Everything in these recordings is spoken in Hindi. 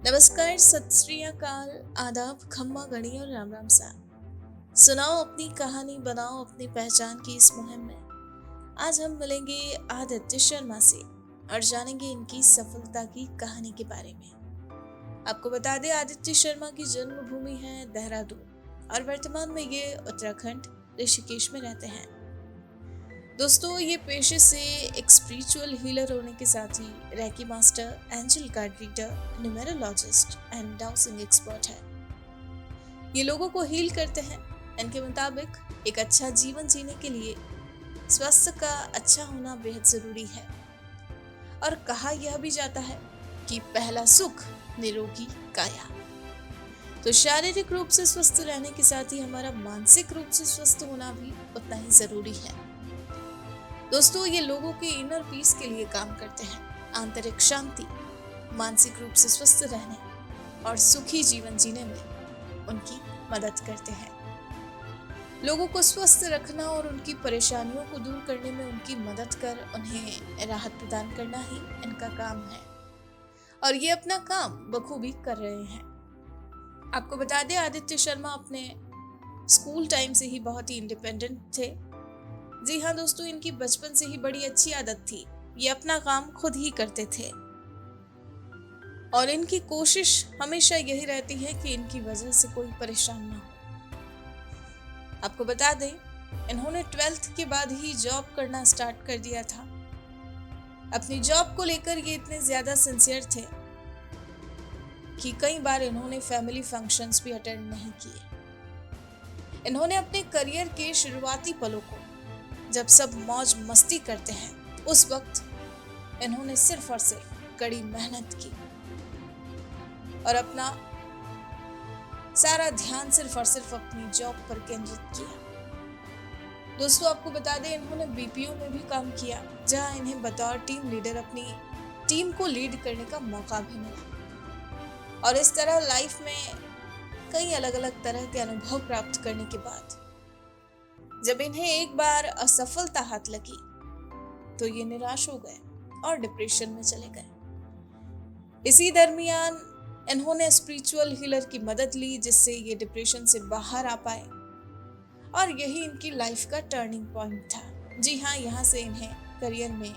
नमस्कार, सत श्री अकाल, आदाब, खम्मा गणी और राम राम सा। सुनाओ अपनी कहानी, बनाओ अपनी पहचान की इस मुहिम में। आज हम मिलेंगे आदित्य शर्मा से और जानेंगे इनकी सफलता की कहानी के बारे में। आपको बता दें, आदित्य शर्मा की जन्मभूमि है देहरादून और वर्तमान में ये उत्तराखंड ऋषिकेश में रहते हैं। दोस्तों, ये पेशे से एक स्पिरिचुअल हीलर होने के साथ ही reiki master, angel card reader, numerologist and dowsing expert है। ये लोगों को हील करते हैं। इनके मुताबिक एक अच्छा जीवन जीने के लिए स्वास्थ्य का अच्छा होना बेहद जरूरी है और कहा यह भी जाता है कि पहला सुख निरोगी काया। तो शारीरिक रूप से स्वस्थ रहने के साथ ही हमारा मानसिक रूप से स्वस्थ होना भी उतना ही जरूरी है। दोस्तों, ये लोगों के इनर पीस के लिए काम करते हैं। आंतरिक शांति, मानसिक रूप से स्वस्थ रहने और सुखी जीवन जीने में उनकी मदद करते हैं। लोगों को स्वस्थ रखना और उनकी परेशानियों को दूर करने में उनकी मदद कर उन्हें राहत प्रदान करना ही इनका काम है और ये अपना काम बखूबी कर रहे हैं। आपको बता दें, आदित्य शर्मा अपने स्कूल टाइम से ही बहुत ही इंडिपेंडेंट थे। जी हाँ दोस्तों, इनकी बचपन से ही बड़ी अच्छी आदत थी। ये अपना काम खुद ही करते थे और इनकी कोशिश हमेशा यही रहती है कि इनकी वजह से कोई परेशान ना हो। आपको बता दें, इन्होंने 12th के बाद ही जॉब करना स्टार्ट कर दिया था। अपनी जॉब को लेकर ये इतने ज्यादा सिंसियर थे कि कई बार इन्होंने फैमिली फंक्शंस भी अटेंड नहीं किए। इन्होंने अपने करियर के शुरुआती पलों को, जब सब मौज मस्ती करते हैं, उस वक्त इन्होंने सिर्फ और सिर्फ कड़ी मेहनत की और अपना सारा ध्यान सिर्फ और सिर्फ अपनी जॉब पर केंद्रित किया। दोस्तों, आपको बता दें, इन्होंने बीपीओ में भी काम किया, जहां इन्हें बतौर टीम लीडर अपनी टीम को लीड करने का मौका भी मिला और इस तरह लाइफ में कई अलग अलग तरह के अनुभव प्राप्त करने के बाद जब इन्हें एक बार असफलता हाथ लगी तो ये निराश हो गए और डिप्रेशन में चले गए। इसी दरमियान इन्होंने स्पिरिचुअल हीलर की मदद ली, जिससे ये डिप्रेशन से बाहर आ पाए और यही इनकी लाइफ का टर्निंग पॉइंट था। जी हाँ, यहाँ से इन्हें करियर में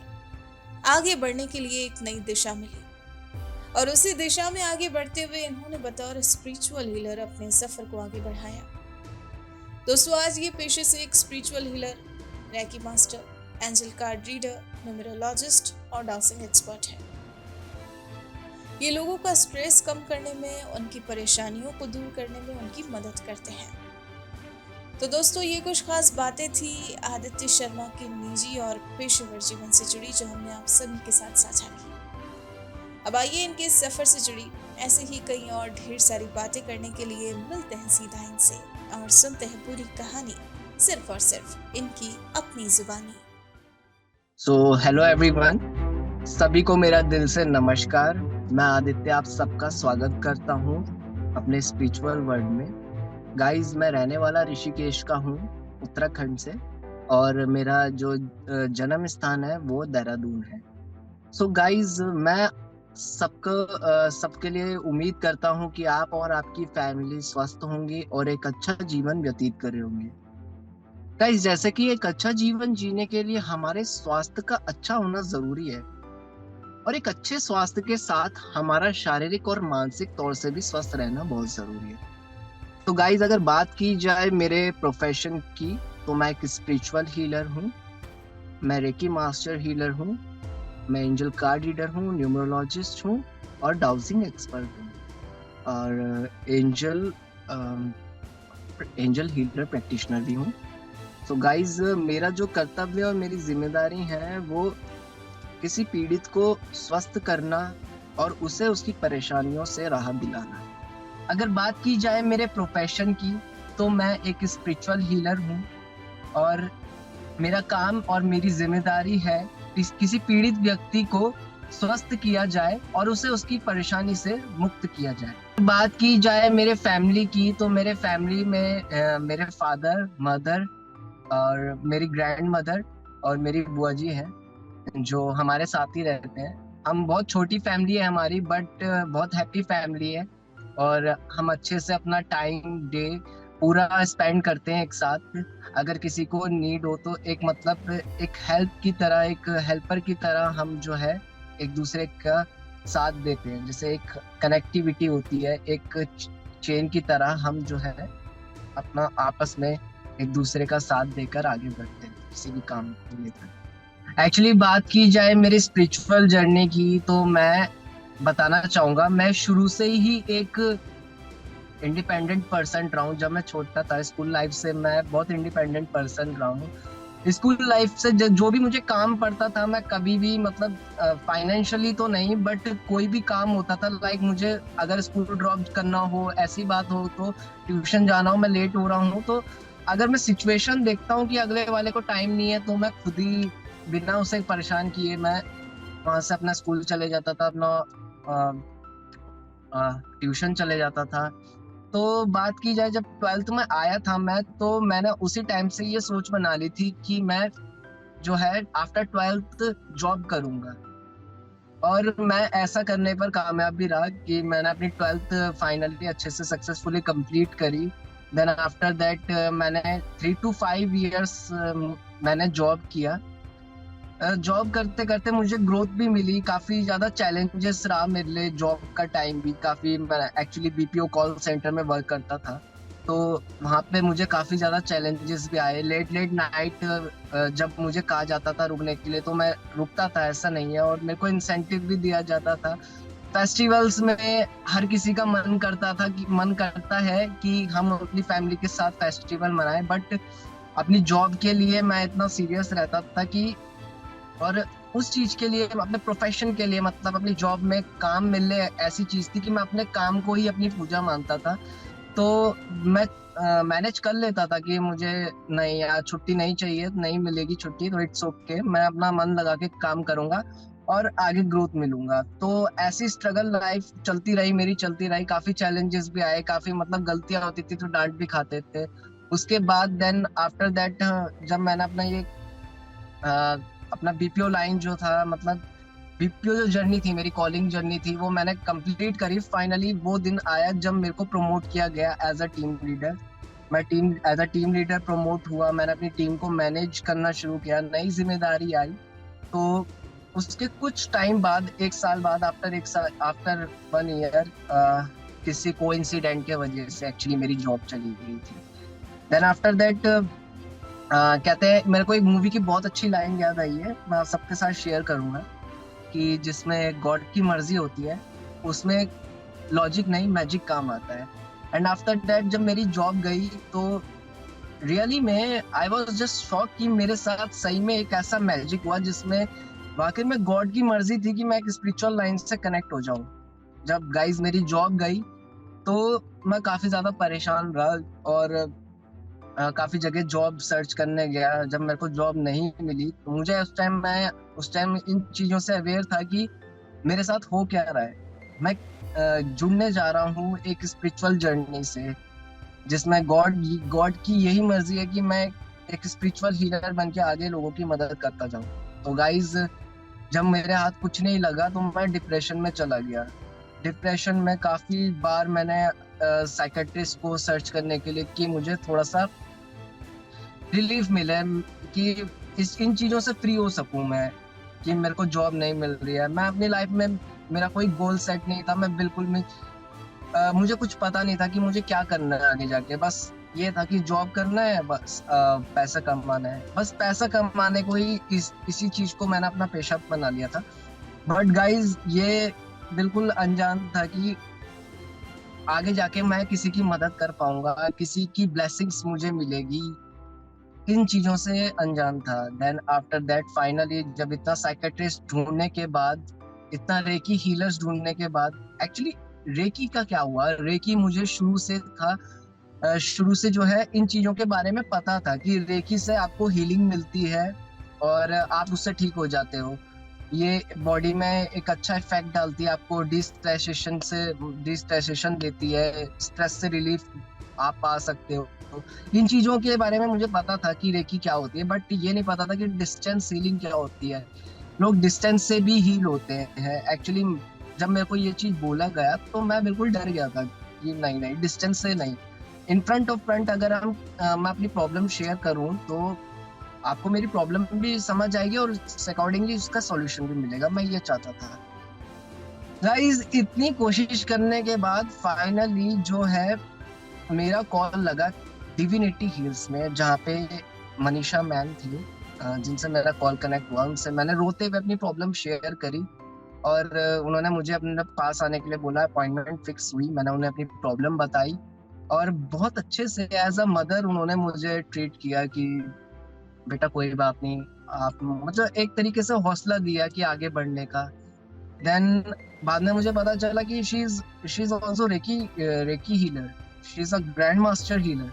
आगे बढ़ने के लिए एक नई दिशा मिली और उसी दिशा में आगे बढ़ते हुए इन्होंने बतौर स्पिरिचुअल हीलर अपने सफर को आगे बढ़ाया। दोस्तों, आज ये पेशे से एक spiritual healer, recce master, angel card reader, numerologist और डाउसिंग एक्सपर्ट है। ये लोगों का स्ट्रेस कम करने में, उनकी परेशानियों को दूर करने में उनकी मदद करते हैं। तो दोस्तों, ये कुछ खास बातें थी आदित्य शर्मा के निजी और पेशेवर जीवन से जुड़ी, जो हमने आप सभी के साथ साझा की। अब आइए इनके सफर से जुड़ी ऐसे ही कई और ढेर सारी बातें करने के लिए मिलते हैं सीधा इनसे और सुनते हैं पूरी कहानी सिर्फ और सिर्फ इनकी अपनी जुबानी। हेलो एवरीवन, सभी को मेरा दिल से नमस्कार। मैं आदित्य आप सबका स्वागत करता हूँ अपने स्पिरिचुअल वर्ल्ड में। गाइस, मैं रहने वाला ऋषिकेश का हूँ, उत्तराखंड से, और मेरा जो जन्म स्थान है वो देहरादून है। गाइस, मैं सबके लिए उम्मीद करता हूँ कि आप और आपकी फैमिली स्वस्थ होंगी और एक अच्छा जीवन व्यतीत कर रहे होंगे। गाइस, जैसे कि एक अच्छा जीवन जीने के लिए हमारे स्वास्थ्य का अच्छा होना जरूरी है और एक अच्छे स्वास्थ्य के साथ हमारा शारीरिक और मानसिक तौर से भी स्वस्थ रहना बहुत जरूरी है। तो गाइस, अगर बात की जाए मेरे प्रोफेशन की, तो मैं एक स्पिरिचुअल हीलर हूँ, मैं रेकी मास्टर हीलर हूँ, मैं एंजल कार्ड रीडर हूँ, न्यूमरोलॉजिस्ट हूँ और डाउसिंग एक्सपर्ट हूँ और एंजल हीलर प्रैक्टिशनर भी हूँ। तो गाइज, मेरा जो कर्तव्य और मेरी जिम्मेदारी है वो किसी पीड़ित को स्वस्थ करना और उसे उसकी परेशानियों से राहत दिलाना है। अगर बात की जाए मेरे प्रोफेशन की, तो मैं एक स्पिरिचुअल हीलर हूँ और मेरा काम और मेरी जिम्मेदारी है किसी पीड़ित व्यक्ति को स्वस्थ किया जाए और उसे उसकी परेशानी से मुक्त किया जाए। बात की जाए मेरे फैमिली की, तो मेरे फैमिली में मेरे फादर, मदर और मेरी ग्रैंड मदर और मेरी बुआ जी हैं जो हमारे साथ ही रहते हैं। हम बहुत छोटी फैमिली है हमारी, बट बहुत हैप्पी फैमिली है। और हम अच्छे से अपना टाइम डे पूरा स्पेंड करते हैं एक साथ। अगर किसी को नीड हो तो एक मतलब एक हेल्प की तरह, एक हेल्पर की तरह हम जो है एक दूसरे का साथ देते हैं। जैसे एक कनेक्टिविटी होती है, एक चेन की तरह हम जो है अपना आपस में एक दूसरे का साथ देकर आगे बढ़ते हैं किसी भी काम को लेकर। एक्चुअली बात की जाए मेरी स्पिरिचुअल जर्नी की, तो मैं बताना चाहूंगा मैं शुरू से ही एक इंडिपेंडेंट पर्सन रहा हूँ। जब मैं छोटा था, स्कूल लाइफ से मैं बहुत इंडिपेंडेंट पर्सन रहा हूँ। स्कूल लाइफ से जो भी मुझे काम पड़ता था, मैं कभी भी मतलब फाइनेंशियली तो नहीं, बट कोई भी काम होता था, लाइक मुझे अगर स्कूल ड्रॉप करना हो, ऐसी बात हो, तो ट्यूशन जाना हो, मैं लेट हो रहा हूँ, तो अगर मैं सिचुएशन देखता हूँ कि अगले वाले को टाइम नहीं है, तो मैं खुद ही बिना उसे परेशान किए मैं वहां से अपना स्कूल चले जाता था, अपना ट्यूशन चले जाता था। तो बात की जाए, जब 12th में आया था मैं, तो मैंने उसी टाइम से ये सोच बना ली थी कि मैं जो है आफ्टर 12th जॉब करूंगा। और मैं ऐसा करने पर कामयाब भी रहा कि मैंने अपनी 12th फाइनली अच्छे से सक्सेसफुली कंप्लीट करी। देन आफ्टर दैट मैंने 3 to 5 years मैंने जॉब किया। जॉब करते करते मुझे ग्रोथ भी मिली, काफी ज्यादा चैलेंजेस रहा मेरे लिए जॉब का टाइम भी काफी। मैं एक्चुअली बीपीओ कॉल सेंटर में वर्क करता था, तो वहाँ पे मुझे काफी ज्यादा चैलेंजेस भी आए। लेट लेट नाइट जब मुझे कहा जाता था रुकने के लिए, तो मैं रुकता था, ऐसा नहीं है। और मेरे को इंसेंटिव भी दिया जाता था। फेस्टिवल्स में हर किसी का मन करता है कि हम अपनी फैमिली के साथ फेस्टिवल मनाएं, बट अपनी जॉब के लिए मैं इतना सीरियस रहता था कि, और उस चीज के लिए, अपने प्रोफेशन के लिए, मतलब अपनी जॉब में काम मिलने ऐसी चीज थी कि मैं अपने काम को ही अपनी पूजा मानता था। तो मैं मैनेज कर लेता था कि मुझे नहीं यार छुट्टी नहीं चाहिए, नहीं मिलेगी छुट्टी तो इट्स ओके, मैं अपना मन लगा के काम करूंगा और आगे ग्रोथ मिलूंगा। तो ऐसी स्ट्रगल लाइफ चलती रही मेरी, चलती रही। काफी चैलेंजेस भी आए, काफी मतलब गलतियां होती थी तो डांट भी खाते थे। उसके बाद देन आफ्टर दैट जब मैंने अपना ये अपना बीपीओ लाइन जो था, मतलब बीपीओ जो जर्नी थी, मेरी कॉलिंग जर्नी थी, वो मैंने कंप्लीट करी। फाइनली वो दिन आया जब मेरे को प्रमोट किया गया एज अ टीम लीडर। मैं team as a team leader promote हुआ। मैंने अपनी टीम को मैनेज करना शुरू किया, नई जिम्मेदारी आई। तो उसके कुछ टाइम बाद, 1 साल बाद, आफ्टर 1 ईयर, किसी को इंसिडेंट के वजह से एक्चुअली मेरी जॉब चली गई थी। देन आफ्टर दैट कहते हैं, मेरे को एक मूवी की बहुत अच्छी लाइन याद आई है, मैं आप सबके साथ शेयर करूंगा, कि जिसमें गॉड की मर्जी होती है, उसमें लॉजिक नहीं मैजिक काम आता है। एंड आफ्टर दैट जब मेरी जॉब गई, तो रियली में आई वाज जस्ट शॉक कि मेरे साथ सही में एक ऐसा मैजिक हुआ जिसमें वाकई में गॉड की मर्जी थी कि मैं एक स्पिरिचुअल लाइन से कनेक्ट हो जाऊं। जब गाइज मेरी जॉब गई, तो मैं काफी ज्यादा परेशान रहा, और काफी जगह जॉब सर्च करने गया। जब मेरे को जॉब नहीं मिली, तो मुझे उस टाइम इन चीजों से अवेयर था कि मेरे साथ हो क्या रहा है। मैं जुड़ने जा रहा हूँ एक स्पिरिचुअल जर्नी से, जिसमें गॉड की यही मर्जी है कि मैं एक स्पिरिचुअल हीलर बन के आगे लोगों की मदद करता जाऊं। तो गाइज जब मेरे हाथ कुछ नहीं लगा, तो मैं डिप्रेशन में चला गया। डिप्रेशन में काफी बार मैंने साइकेट्रिस्ट को सर्च करने के लिए कि मुझे थोड़ा सा रिलीफ मिले, कि इन चीजों से फ्री हो सकूं मैं, कि मेरे को जॉब नहीं मिल रही है। मैं अपनी लाइफ में, मेरा कोई गोल सेट नहीं था, मैं बिल्कुल भी मुझे कुछ पता नहीं था कि मुझे क्या करना है आगे जाके। बस ये था कि जॉब करना है, बस पैसा कमाना है, बस पैसा कमाने को ही इसी चीज को मैंने अपना पेशा बना लिया था। बट गाइज ये बिल्कुल अनजान था कि आगे जाके मैं किसी की मदद कर पाऊंगा, किसी की ब्लेसिंग्स मुझे मिलेगी। इन चीजों से अनजान था। देन आफ्टर दैट फाइनली जब इतना साइकेट्रिस्ट ढूंढने के बाद, इतना रेकी हीलर्स ढूंढने के बाद, एक्चुअली रेकी का क्या हुआ, रेकी मुझे शुरू से था। शुरू से जो है इन चीजों के बारे में पता था कि रेकी से आपको हीलिंग मिलती है और आप उससे ठीक हो जाते हो। ये बॉडी में एक अच्छा इफेक्ट डालती है, आपको डिस्ट्रेसेशन देती है, स्ट्रेस से रिलीफ आप पा सकते हो। इन चीजों के बारे में मुझे पता था कि रेकी क्या होती है, बट ये नहीं पता था कि डिस्टेंस हीलिंग क्या होती है। लोग डिस्टेंस से भी हील होते हैं। एक्चुअली जब मेरे को ये चीज बोला गया तो मैं बिल्कुल डर गया था कि नहीं नहीं, डिस्टेंस से नहीं, इन फ्रंट ऑफ फ्रंट अगर मैं अपनी प्रॉब्लम शेयर करूं तो आपको मेरी प्रॉब्लम भी समझ आएगी और अकॉर्डिंगली उसका सॉल्यूशन भी मिलेगा। मैं ये चाहता था। गाइस, इतनी कोशिश करने के बाद फाइनली जो है मेरा कॉल लगा डिविनिटी हील्स में, जहाँ पे मनीषा मैम थी, जिनसे मेरा कॉल कनेक्ट हुआ। उनसे मैंने रोते हुए अपनी प्रॉब्लम शेयर करी और उन्होंने मुझे अपने पास आने के लिए बोला। अपॉइंटमेंट फिक्स हुई, मैंने उन्हें अपनी प्रॉब्लम बताई और बहुत अच्छे से एज अ मदर उन्होंने मुझे ट्रीट किया कि बेटा कोई बात नहीं, आप मतलब एक तरीके से हौसला दिया कि आगे बढ़ने का। देन बाद में मुझे पता चला कि she is also recce healer, she is a grand master healer.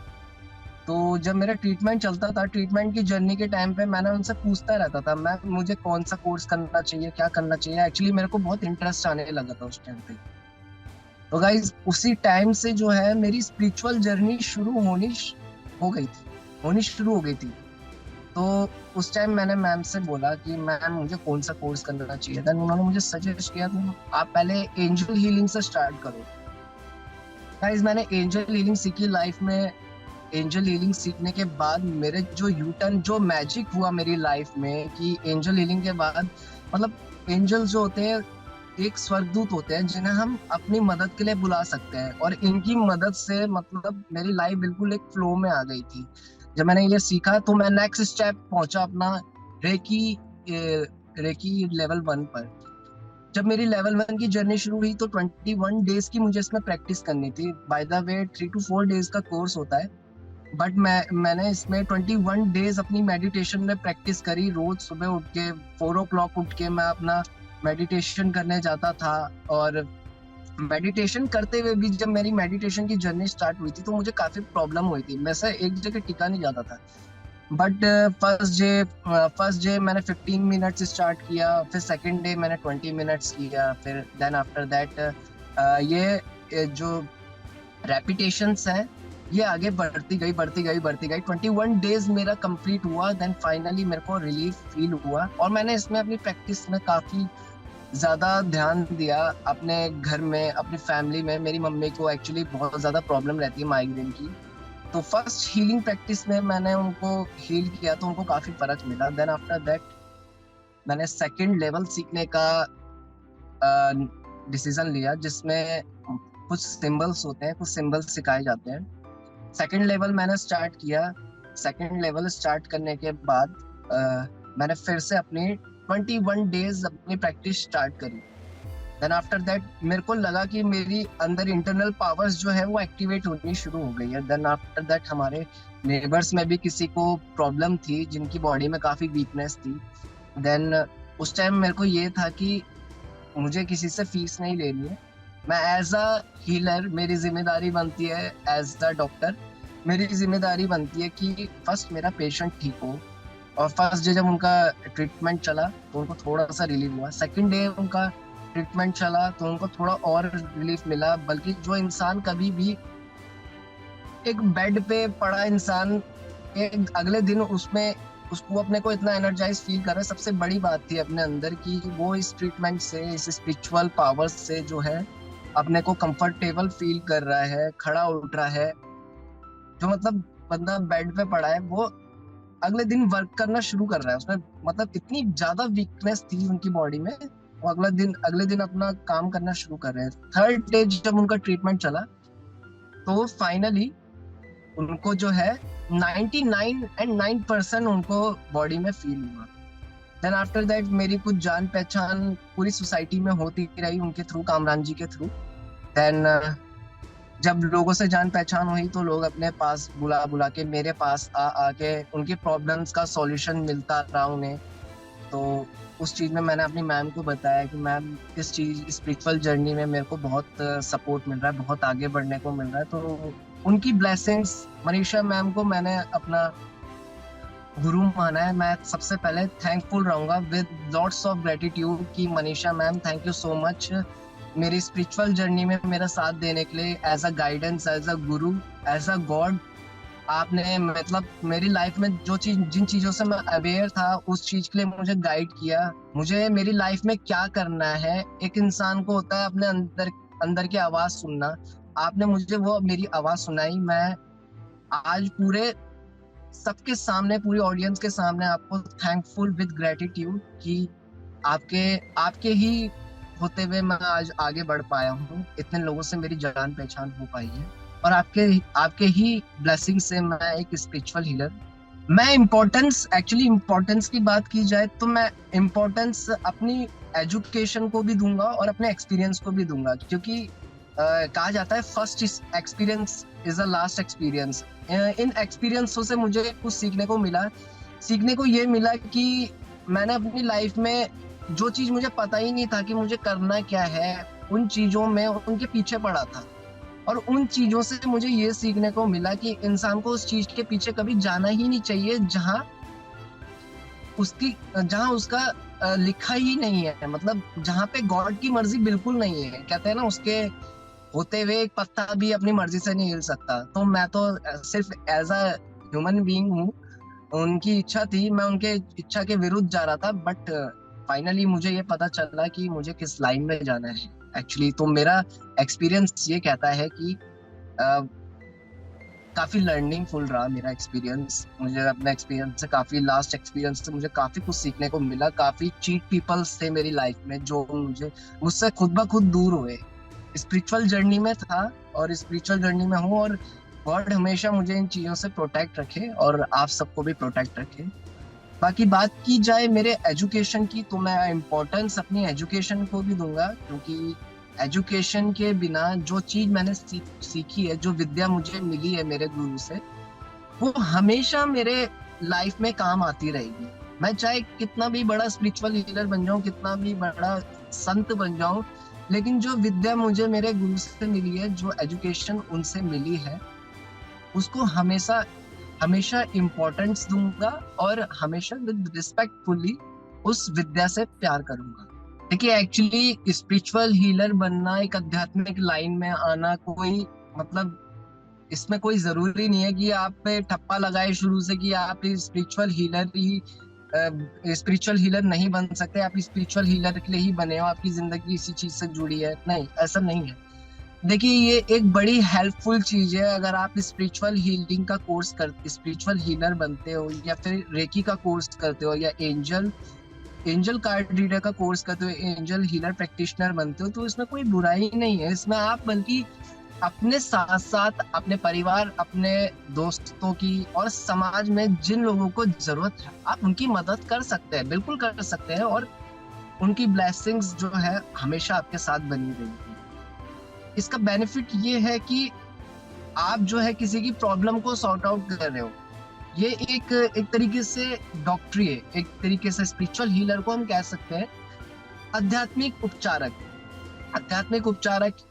तो जब मेरा ट्रीटमेंट चलता था, ट्रीटमेंट की जर्नी के टाइम पे मैंने उनसे पूछता रहता था मैं मुझे कौन सा कोर्स करना चाहिए, क्या करना चाहिए। एक्चुअली मेरे को बहुत इंटरेस्ट आने लगा था उस टाइम पे। तो गाइज उसी टाइम से जो है मेरी स्पिरिचुअल जर्नी होनी शुरू हो गई थी। तो उस टाइम मैंने मैम से बोला कि मैम मुझे कौन सा कोर्स करना चाहिए। देन उन्होंने मुझे सजेस्ट किया तुम आप पहले एंजल हीलिंग से स्टार्ट करो। गाइस मैंने एंजल हीलिंग सीखी लाइफ में। एंजल हीलिंग सीखने के बाद मेरे जो यू टर्न, जो मैजिक हुआ मेरी लाइफ में कि एंजल हीलिंग के बाद मतलब एंजल जो होते हैं एक स्वर्गदूत होते हैं जिन्हें हम अपनी मदद के लिए बुला सकते हैं, और इनकी मदद से मतलब मेरी लाइफ बिल्कुल एक फ्लो में आ गई थी। जब मैंने ये सीखा तो मैं नेक्स्ट स्टेप पहुंचा अपना रेकी रेकी लेवल 1 पर। जब मेरी लेवल 1 की जर्नी शुरू हुई तो 21 डेज की मुझे इसमें प्रैक्टिस करनी थी। By the way 3 to 4 days का कोर्स होता है, बट मैंने इसमें 21 डेज अपनी मेडिटेशन में प्रैक्टिस करी। रोज सुबह उठ के 4 o'clock उठ के मैं अपना मेडिटेशन करने जाता था, और मेडिटेशन करते हुए भी जब मेरी मेडिटेशन की जर्नी स्टार्ट हुई थी तो मुझे काफी प्रॉब्लम हुई थी। मैं से एक जगह टिका नहीं जाता था। बट फर्स्ट डे मैंने 15 मिनट्स स्टार्ट किया, फिर सेकंड डे मैंने 20 मिनट्स किया, फिर देन आफ्टर दैट ये जो रेपिटेशंस है ये आगे बढ़ती गई। 21 डेज मेरा कंप्लीट हुआ। देन फाइनली मेरे को रिलीफ फील हुआ और मैंने इसमें अपनी प्रैक्टिस में काफी ज्यादा ध्यान दिया। अपने घर में, अपनी फैमिली में मेरी मम्मी को एक्चुअली बहुत ज्यादा प्रॉब्लम रहती है माइग्रेन की। तो फर्स्ट हीलिंग प्रैक्टिस में मैंने उनको हील किया तो उनको काफी फर्क मिला। देन आफ्टर दैट मैंने सेकंड लेवल सीखने का डिसीजन लिया, जिसमें कुछ सिंबल्स होते हैं, कुछ सिंबल्स सिखाए जाते हैं। सेकंड लेवल मैंने स्टार्ट किया। सेकंड लेवल स्टार्ट करने के बाद मैंने फिर से अपनी 21 डेज अपनी प्रैक्टिस स्टार्ट करी। देन आफ्टर दैट मेरे को लगा कि मेरी अंदर इंटरनल पावर्स जो है वो एक्टिवेट होनी शुरू हो गई है। देन आफ्टर दैट हमारे नेबर्स में भी किसी को प्रॉब्लम थी, जिनकी बॉडी में काफी वीकनेस थी। देन उस टाइम मेरे को ये था कि मुझे किसी से फीस नहीं लेनी है। मैं एज अ हीलर, मेरी जिम्मेदारी बनती है, एज अ डॉक्टर मेरी जिम्मेदारी बनती है कि फर्स्ट मेरा पेशेंट ठीक हो। और फर्स्ट डे जब उनका ट्रीटमेंट चला तो उनको थोड़ा सा रिलीफ हुआ। सेकंड डे उनका ट्रीटमेंट चला तो उनको थोड़ा और रिलीफ मिला। बल्कि जो इंसान कभी भी एक बेड पे पड़ा इंसान एक अगले दिन उसमें उसको अपने को इतना एनर्जाइज फील कर रहा है, सबसे बड़ी बात थी अपने अंदर की वो इस ट्रीटमेंट से, इस स्पिरिचुअल पावर्स से जो है अपने को कंफर्टेबल फील कर रहा है, खड़ा उठ रहा है। जो मतलब बंदा बेड पे पड़ा है वो अगले दिन वर्क करना शुरू कर रहा है। उसमें मतलब इतनी ज्यादा वीकनेस थी उनकी बॉडी में, वो अगले दिन अपना काम करना शुरू कर रहे हैं। थर्ड डे जब उनका ट्रीटमेंट चला तो फाइनली उनको जो है 99.9% उनको बॉडी में फील हुआ। देन आफ्टर दैट मेरी कुछ जान पहचान पूरी सोसाइटी में होती रही उनके थ्रू, कामरान जी के थ्रू। देन जब लोगों से जान पहचान हुई तो लोग अपने पास बुला के मेरे पास आके उनकी प्रॉब्लम्स का सॉल्यूशन मिलता रहा उन्हें। तो उस चीज में मैंने अपनी मैम को बताया कि मैम इस चीज स्पिरिचुअल जर्नी में मेरे को बहुत सपोर्ट मिल रहा है, बहुत आगे बढ़ने को मिल रहा है। तो उनकी ब्लेसिंग्स, मनीषा मैम को मैंने अपना गुरु माना है। मैं सबसे पहले थैंकफुल रहूंगा विद लॉट्स ऑफ ग्रेटिट्यूड कि Manisha ma'am thank you so much मेरी स्पिरिचुअल जर्नी में मेरा साथ देने के लिए, as a guidance, as a guru, as a God आपने मतलब मेरी लाइफ में जो चीज जिन चीजों से मैं अवेयर था उस चीज के लिए मुझे गाइड किया। मुझे मेरी लाइफ में क्या करना है, एक इंसान को होता है अपने अंदर अंदर की आवाज सुनना। आपने मुझे वो मेरी आवाज सुनाई। मैं आज पूरे सबके सामने, पूरी ऑडियंस के सामने आपको थैंकफुल विद ग्रेटिट्यूड कि आपके आपके ही होते हुए मैं आज आगे बढ़ पाया हूँ, इतने लोगों से मेरी जान पहचान हो पाई है, और आपके आपके ही ब्लेसिंग से मैं एक स्पिरिचुअल हीलर। मैं इम्पोर्टेंस की बात की जाए तो मैं इम्पोर्टेंस अपनी एजुकेशन को भी दूंगा और अपने एक्सपीरियंस को भी दूंगा, क्योंकि कहा जाता है first experience is the last experience. इन एक्सपीरियंसों से मुझे कुछ सीखने को मिला। सीखने को ये मिला कि मैंने अपनी लाइफ में जो चीज मुझे पता ही नहीं था कि मुझे करना क्या है, उन चीजों में उनके पीछे पड़ा था। और उन चीजों से मुझे ये सीखने को मिला कि इंसान को उस चीज के पीछे कभी जाना ही नहीं चाहिए जहां उसका लिखा ही नहीं है, मतलब जहां पे गॉड की मर्जी बिल्कुल नहीं है। कहते हैं ना, उसके होते हुए एक पत्ता भी अपनी मर्जी से नहीं हिल सकता। तो मैं तो सिर्फ एज अ ह्यूमन बीइंग हूँ। उनकी इच्छा थी, मैं उनके इच्छा के विरुद्ध जा रहा था, बट फाइनली मुझे ये पता चला कि मुझे किस लाइन में जाना है एक्चुअली। तो मेरा एक्सपीरियंस ये कहता है कि अ, काफी लर्निंग फुल रहा मेरा एक्सपीरियंस। मुझे अपने एक्सपीरियंस से काफी लास्ट एक्सपीरियंस से मुझे काफी कुछ सीखने को मिला। काफी चीट पीपल्स थे मेरी लाइफ में जो मुझसे खुद ब खुद दूर हुए। स्पिरिचुअल जर्नी में था और स्पिरिचुअल जर्नी में हूँ, और गॉड हमेशा मुझे इन चीजों से प्रोटेक्ट रखे और आप सबको भी प्रोटेक्ट रखे। बाकी बात की जाए मेरे एजुकेशन की, तो मैं इम्पोर्टेंस अपनी एजुकेशन को भी दूंगा, क्योंकि एजुकेशन के बिना जो चीज मैंने सीखी है, जो विद्या मुझे मिली है मेरे गुरु से, वो हमेशा मेरे लाइफ में काम आती रहेगी। मैं चाहे कितना भी बड़ा स्पिरिचुअल लीडर बन जाऊं, कितना भी बड़ा संत बन जाऊं, लेकिन जो विद्या मुझे मेरे गुरु से मिली है, जो एजुकेशन उनसे मिली है, उसको हमेशा हमेशा इम्पोर्टेंस दूंगा और हमेशा विद रिस्पेक्टफुली उस विद्या से प्यार करूंगा। देखिए, एक्चुअली स्पिरिचुअल हीलर बनना, एक आध्यात्मिक लाइन में आना, कोई मतलब इसमें कोई जरूरी नहीं है कि आप पे ठप्पा लगाए शुरू से कि आप स्पिरिचुअल हीलर नहीं बन सकते, आप स्पिरिचुअल हीलर के लिए ही बने हो, आपकी जिंदगी इसी चीज से जुड़ी है। नहीं, ऐसा नहीं है। देखिए, ये एक बड़ी हेल्पफुल चीज है। अगर आप स्पिरिचुअल हीलर बनते हो, या फिर रेकी का कोर्स करते हो, या एंजल कार्ड रीडर का कोर्स करते हो, एंजल हीलर प्रैक्टिशनर बनते हो, तो इसमें कोई बुराई नहीं है। इसमें आप बल्कि अपने साथ साथ अपने परिवार, अपने दोस्तों की और समाज में जिन लोगों को जरूरत है, आप उनकी मदद कर सकते हैं, बिल्कुल कर सकते हैं। और उनकी ब्लेसिंग्स जो है हमेशा आपके साथ बनी रहेगी। इसका बेनिफिट ये है कि आप जो है किसी की प्रॉब्लम को सॉर्ट आउट कर रहे हो। ये एक तरीके से डॉक्टरी है, एक तरीके से स्पिरिचुअल हीलर को हम कह सकते हैं आध्यात्मिक उपचारक।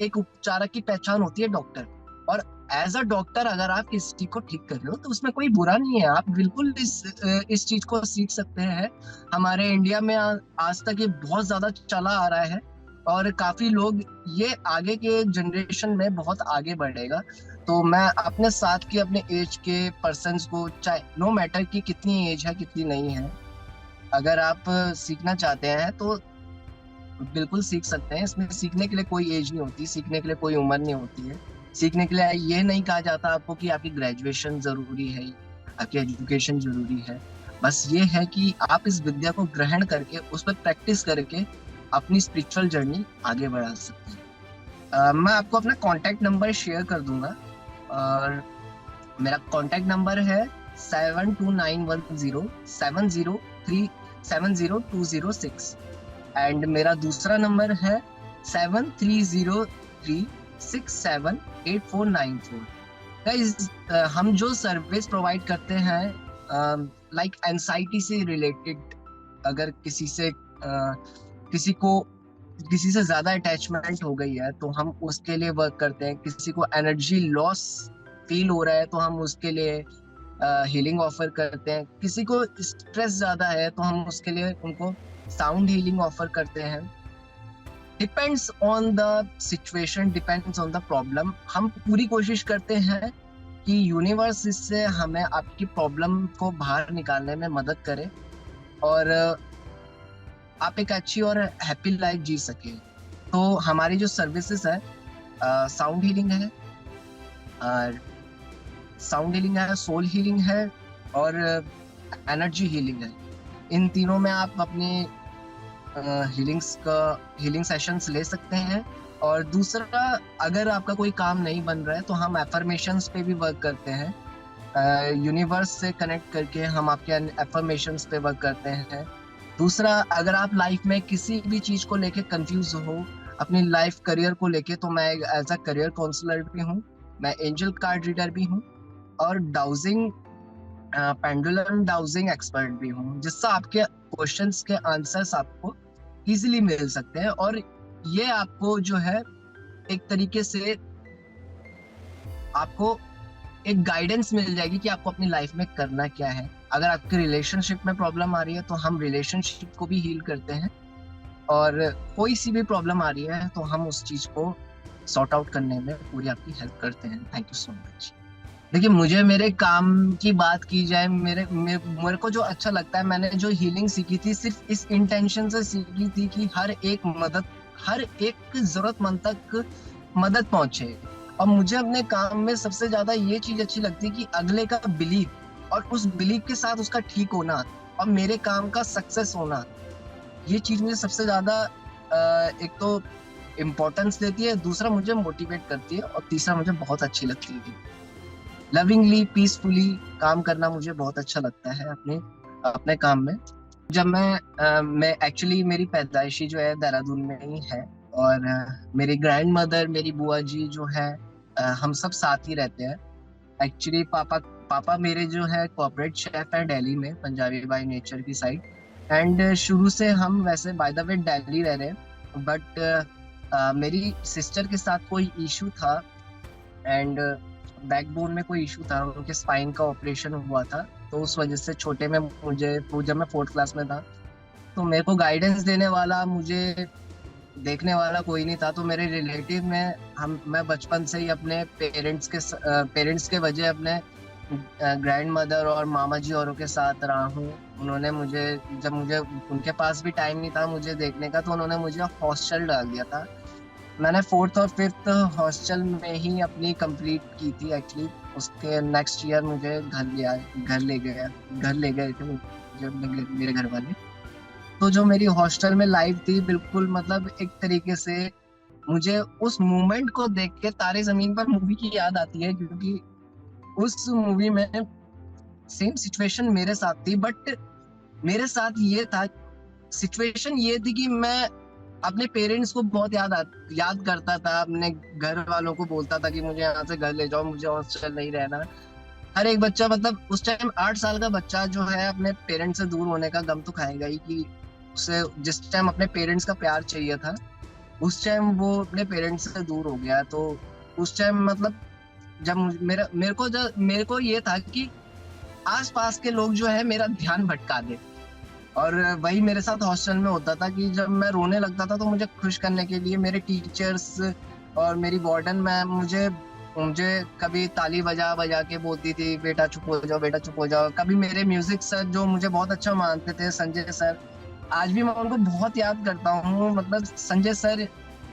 एक उपचारक की पहचान होती है डॉक्टर। और एज अ डॉक्टर अगर आप किसी को ठीक कर रहे हो तो उसमें कोई बुरा नहीं है। आप बिल्कुल इस चीज को सीख सकते हैं। हमारे इंडिया में आज तक ये बहुत ज्यादा चला आ रहा है, और काफी लोग, ये आगे के जनरेशन में बहुत आगे बढ़ेगा। तो मैं अपने साथ के, अपने एज के पर्सन्स को, चाहे नो मैटर कि कितनी एज है कितनी नहीं है, अगर आप सीखना चाहते हैं तो बिल्कुल सीख सकते हैं। इसमें सीखने के लिए कोई एज नहीं होती, सीखने के लिए कोई उम्र नहीं होती है। सीखने के लिए ये नहीं कहा जाता आपको कि आपकी ग्रेजुएशन जरूरी है, आपकी एजुकेशन जरूरी है। बस ये है कि आप इस विद्या को ग्रहण करके, उस पर प्रैक्टिस करके अपनी स्पिरिचुअल जर्नी आगे बढ़ा सकते हैं। मैं आपको अपना कॉन्टैक्ट नंबर शेयर कर दूंगा, और मेरा कॉन्टैक्ट नंबर है 729107037206, एंड मेरा दूसरा नंबर है 7303678494। गाइस, हम जो सर्विस प्रोवाइड करते हैं, लाइक एंजाइटी से रिलेटेड, अगर किसी से ज्यादा अटैचमेंट हो गई है तो हम उसके लिए वर्क करते हैं। किसी को एनर्जी लॉस फील हो रहा है तो हम उसके लिए हीलिंग ऑफर करते हैं। किसी को स्ट्रेस ज्यादा है तो हम उसके लिए उनको साउंड हीलिंग ऑफर करते हैं। Depends on the situation, depends on the problem. हम पूरी कोशिश करते हैं कि यूनिवर्स इससे हमें आपकी प्रॉब्लम को बाहर निकालने में मदद करे और आप एक अच्छी और हैप्पी लाइफ जी सके। तो हमारी जो सर्विसेज है, साउंड हीलिंग है, सोल हीलिंग है और एनर्जी हीलिंग है। इन तीनों में आप अपनी हीलिंग सेशंस ले सकते हैं। और दूसरा, अगर आपका कोई काम नहीं बन रहा है तो हम एफर्मेशंस पे भी वर्क करते हैं। यूनिवर्स से कनेक्ट करके हम आपके एफर्मेशंस पे वर्क करते हैं। दूसरा, अगर आप लाइफ में किसी भी चीज को लेके कंफ्यूज हो, अपनी लाइफ करियर को लेके, तो मैं एज अ करियर काउंसलर भी हूँ, मैं एंजल कार्ड रीडर भी हूँ और पेंडुलम डाउजिंग एक्सपर्ट भी हूँ, जिससे आपके क्वेश्चंस के आंसर्स आपको इजीली मिल सकते हैं। और ये आपको जो है एक तरीके से आपको एक गाइडेंस मिल जाएगी कि आपको अपनी लाइफ में करना क्या है। अगर आपके रिलेशनशिप में प्रॉब्लम आ रही है तो हम रिलेशनशिप को भी हील करते हैं, और कोई सी भी प्रॉब्लम आ रही है तो हम उस चीज को सॉर्ट आउट करने में पूरी आपकी हेल्प करते हैं। Thank you so much. देखिए, मुझे मेरे काम की बात की जाए, मेरे को जो अच्छा लगता है, मैंने जो हीलिंग सीखी थी सिर्फ इस इंटेंशन से सीखी थी कि हर एक जरूरतमंद तक मदद पहुंचे। और मुझे अपने काम में सबसे ज्यादा ये चीज अच्छी लगती है कि अगले का बिलीव और उस बिलीव के साथ उसका ठीक होना और मेरे काम का सक्सेस होना, ये चीज मुझे सबसे ज्यादा एक तो इम्पोर्टेंस देती है, दूसरा मुझे मोटिवेट करती है, और तीसरा मुझे बहुत अच्छी लगती है। लविंगली, पीसफुली काम करना मुझे बहुत अच्छा लगता है अपने काम में। जब मैं एक्चुअली, मेरी पैदाइशी जो है देहरादून में ही है, और मेरी ग्रैंड मदर, मेरी बुआ जी जो है, हम सब साथ ही रहते हैं। एक्चुअली पापा मेरे जो है कॉर्पोरेट शेफ है दिल्ली में, पंजाबी बाय नेचर की साइड। एंड शुरू से हम वैसे बाय द वे दिल्ली रह रहे हैं, बट मेरी सिस्टर के साथ कोई इशू था, एंड बैकबोन में कोई इशू था, उनके स्पाइन का ऑपरेशन हुआ था। तो उस वजह से छोटे में जब मैं 4th क्लास में था, तो मेरे को गाइडेंस देने वाला, मुझे देखने वाला कोई नहीं था। तो मेरे रिलेटिव में मैं बचपन से ही अपने पेरेंट्स के वजह अपने ग्रैंड मदर और मामा जी औरों के साथ रहा हूँ। उन्होंने जब मुझे उनके पास भी टाइम नहीं था मुझे देखने का, तो उन्होंने मुझे हॉस्टल डाल दिया था। मैंने 4th और 5th हॉस्टल में ही अपनी कंप्लीट की थी एक्चुअली। उसके नेक्स्ट ईयर मुझे घर ले गए थे मुझे मेरे घर वाले। तो जो मेरी हॉस्टल में लाइफ थी, बिल्कुल मतलब एक तरीके से मुझे उस मोमेंट को देख के तारे जमीन पर मूवी की याद आती है, क्योंकि उस मूवी में सेम सिचुएशन मेरे साथ थी। बट मेरे साथ ये था, सिचुएशन ये थी कि मैं अपने पेरेंट्स को बहुत याद करता था, अपने घर वालों को बोलता था कि मुझे यहाँ से घर ले जाओ, मुझे हॉस्टल नहीं रहना। हर एक बच्चा, मतलब उस टाइम 8 साल का बच्चा जो है, अपने पेरेंट्स से दूर होने का गम तो खाएगा ही, कि उसे जिस टाइम अपने पेरेंट्स का प्यार चाहिए था, उस टाइम वो अपने पेरेंट्स से दूर हो गया। तो उस टाइम मतलब जब मेरे को ये था कि आसपास के लोग जो है मेरा ध्यान भटका दे। और वही मेरे साथ हॉस्टल में होता था कि जब मैं रोने लगता था तो मुझे खुश करने के लिए मेरे टीचर्स और मेरी वार्डन मैम मुझे कभी ताली बजा के बोलती थी, बेटा चुप हो जाओ, बेटा चुप हो जाओ। कभी मेरे म्यूजिक सर जो मुझे बहुत अच्छा मानते थे, संजय सर, आज भी मैं उनको बहुत याद करता हूँ। मतलब संजय सर,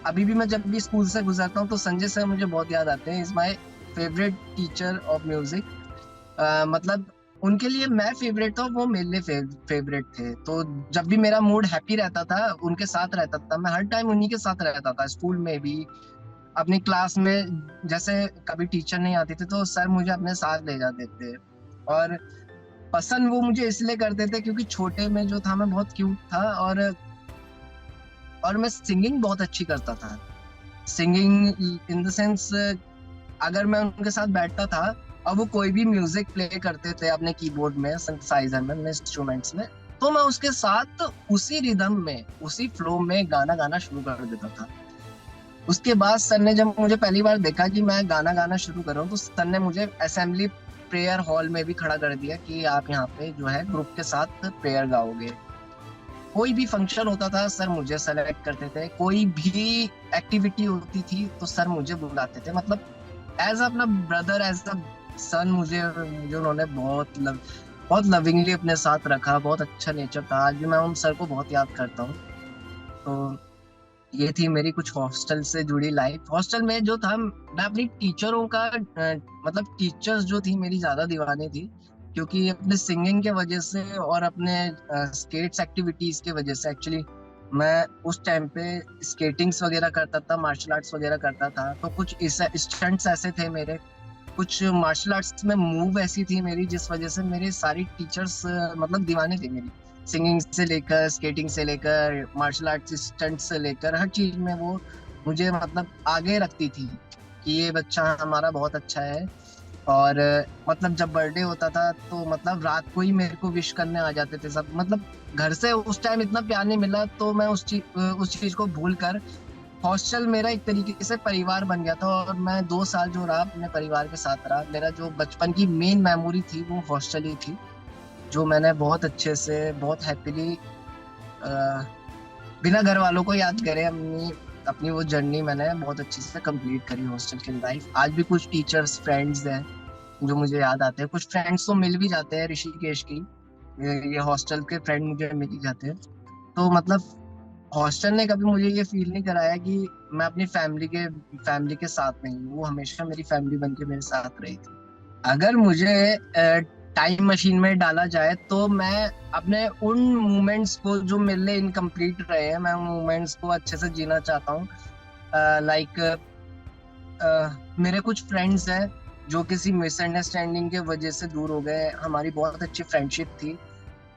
अभी भी मैं जब भी स्कूल से गुजरता हूँ तो संजय सर मुझे बहुत याद आते हैं। Is my favourite teacher of music. मतलब उनके लिए मैं फेवरेट था, वो मेरे लिए फेवरेट थे। तो जब भी मेरा मूड हैप्पी रहता था, उनके साथ रहता था, मैं हर टाइम उन्हीं के साथ रहता था। स्कूल में भी, अपनी क्लास में, जैसे कभी टीचर नहीं आती थी तो सर मुझे अपने साथ ले जाते थे। और पसंद वो मुझे इसलिए करते थे क्योंकि छोटे में जो था मैं बहुत क्यूट था, और मैं सिंगिंग बहुत अच्छी करता था। सिंगिंग इन द सेंस, अगर मैं उनके साथ बैठता था और वो कोई भी म्यूजिक प्ले करते थे अपने कीबोर्ड में, सिंथेसाइजर में, इंस्ट्रूमेंट्स में, तो मैं उसके साथ उसी रिदम में, उसी फ्लो में गाना गाना शुरू कर देता था। उसके बाद सर ने जब मुझे पहली बार देखा कि मैं गाना गाना शुरू कर रहा हूँ, तो सर ने मुझे असेंबली प्रेयर हॉल में भी खड़ा कर दिया कि आप यहाँ पे जो है ग्रुप के साथ प्रेयर गाओगे। कोई भी फंक्शन होता था सर मुझे सेलेक्ट करते थे, कोई भी एक्टिविटी होती थी तो सर मुझे बुलाते थे। मतलब एज अपना ब्रदर, एज अ सन मुझे मुझे उन्होंने बहुत लविंगली अपने साथ रखा, बहुत अच्छा नेचर था। आज भी मैं उन सर को बहुत याद करता हूँ। तो ये थी मेरी कुछ हॉस्टल से जुड़ी लाइफ। हॉस्टल में जो था, मैं अपनी टीचरों का मतलब टीचर्स जो थी मेरी ज्यादा दीवानी थी, क्योंकि अपने सिंगिंग के वजह से और अपने स्केट्स एक्टिविटीज के वजह से एक्चुअली मैं उस टाइम पे स्केटिंग्स वगैरह करता था, मार्शल आर्ट्स वगैरह करता था। तो कुछ इस स्टंट्स ऐसे थे मेरे, कुछ मार्शल आर्ट्स में मूव ऐसी थी मेरी, जिस वजह से मेरे सारी टीचर्स मतलब दीवाने थे मेरी। सिंगिंग से लेकर, स्केटिंग से लेकर, मार्शल आर्ट्स स्टंट से लेकर, हर चीज में वो मुझे मतलब आगे रखती थी कि ये बच्चा हमारा बहुत अच्छा है। और मतलब जब बर्थडे होता था तो मतलब रात को ही मेरे को विश करने आ जाते थे सब। मतलब घर से उस टाइम इतना प्यार नहीं मिला, तो मैं उस चीज को भूल कर हॉस्टल मेरा एक तरीके से परिवार बन गया था। और मैं 2 साल जो रहा अपने परिवार के साथ रहा। मेरा जो बचपन की मेन मेमोरी थी वो हॉस्टल ही थी, जो मैंने बहुत अच्छे से, बहुत हैप्पीली, बिना घर वालों को याद करे अपनी अपनी वो जर्नी मैंने बहुत अच्छे से कंप्लीट करी हॉस्टल की लाइफ। आज भी कुछ टीचर्स फ्रेंड्स हैं जो मुझे याद आते हैं। कुछ फ्रेंड्स तो मिल भी जाते हैं ऋषिकेश की, ये हॉस्टल के फ्रेंड मुझे मिल ही जाते हैं। तो मतलब हॉस्टल ने कभी मुझे ये फील नहीं कराया कि मैं अपनी फैमिली के साथ नहीं हूँ। वो हमेशा मेरी फैमिली बन के मेरे साथ रही थी। अगर मुझे टाइम मशीन में डाला जाए तो मैं अपने उन मोमेंट्स को जो मेरे लिए इनकम्प्लीट रहे हैं, मैं उन मोमेंट्स को अच्छे से जीना चाहता हूँ। लाइक मेरे कुछ फ्रेंड्स हैं जो किसी मिसअंडरस्टैंडिंग के वजह से दूर हो गए। हमारी बहुत अच्छी फ्रेंडशिप थी,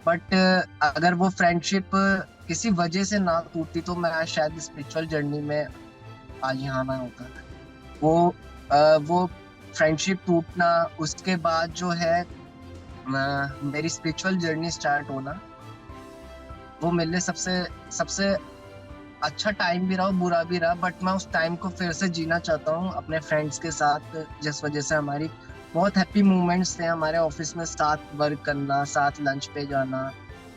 बट अगर वो फ्रेंडशिप किसी वजह से ना टूटती तो मैं आज शायद स्पिरिचुअल जर्नी में आज यहाँ ना होता। वो फ्रेंडशिप टूटना, उसके बाद जो है मेरी स्पिरिचुअल जर्नी स्टार्ट होना, वो मेरे लिए सबसे सबसे अच्छा टाइम भी रहा और बुरा भी रहा। बट मैं उस टाइम को फिर से जीना चाहता हूँ अपने फ्रेंड्स के साथ, जिस वजह से हमारी बहुत हैप्पी मोमेंट्स थे। हमारे ऑफिस में साथ वर्क करना, साथ लंच पे जाना,